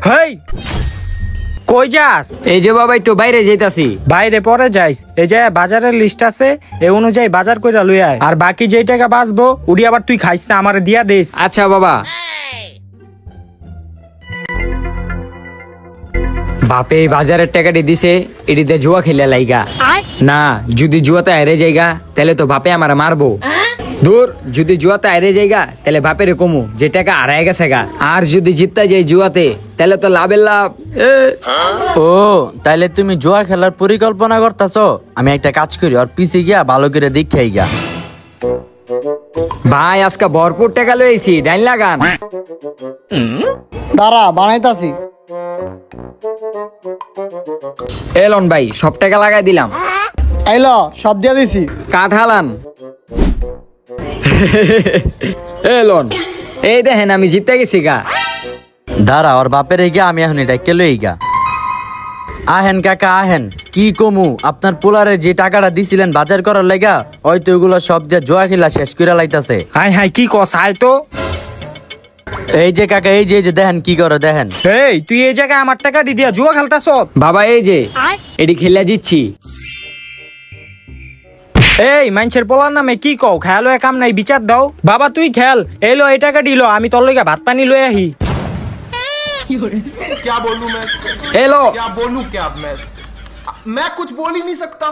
হেই কই যাস? এই যে বাবা একটু বাইরে যাইতাছি। বাইরে পরে যাইস, এই যে বাজারের লিস্ট আছে, এই অনুযায়ী বাজার কইরা লই আয়। আর বাকি যেই টাকা বাঁচবো উড়ি আবার তুই খাইস না, আমারে দিয়া দিস। আচ্ছা বাবা। বাপে বাজারের টাকাটি দিছে, এটিতে জুয়া খেলে লাইগা না। যদি জুয়াতে হারে যাইগা তাহলে তো বাপে আমার মারবো। দূর, যদি জুয়াতে হারে যাইগা তাহলে বাপের কমু যে টাকা হারায় গেছে গা। আর যদি জিততে যাই জুয়াতে তাহলে তো লাভের লাভ। ও তাইলে তুমি জুয়া খেলার পরিকল্পনা করতেছো? আমি একটা কাজ করি, ওর পিছে গিয়া ভালো করে দেখাই গা। ভাই আজকে ভরপুর টাকা লইছি, ডাইন লাগান। দাঁড়া বানাইতাছি। এলন ভাই সব টাকা লাগাই দিলাম। আইলো সব দিয়ে দিছি। কাঠ হালান। এলন এই দেখেন আমি জিতে গেছি গা। দাঁড়া, ওর বাপের গিয়া আমি এখন এটা কেলই গা। আহেন কাকা আহেন, কি কমু আপনার পোলারে যে টাকাটা দিছিলেন বাজার করার লাগা, হয়তো ওগুলো সব দিয়ে জুয়া খেলা শেষ করে লাইতাছে। হাই হাই কি কস? আয় তো। এই যে কাকা, এই যে দেখেন কি করে দেখেন। এই তুই এই জায়গায় আমার টাকা দিয়া জুয়া খেলতাছ? বাবা এই যে এটি খেলা জিতছি। এই মানুষের পোলার নামে কি কও? খেয়ালো কাম নাই, বিচার দাও। বাবা তুই খেল, এলো এই টাকা দিল, আমি তোর লইগা ভাত পানি লই আহি। क्या बोलूं मैं? এলো क्या बोलूं? क्या मैं कुछ बोल ही नहीं सकता।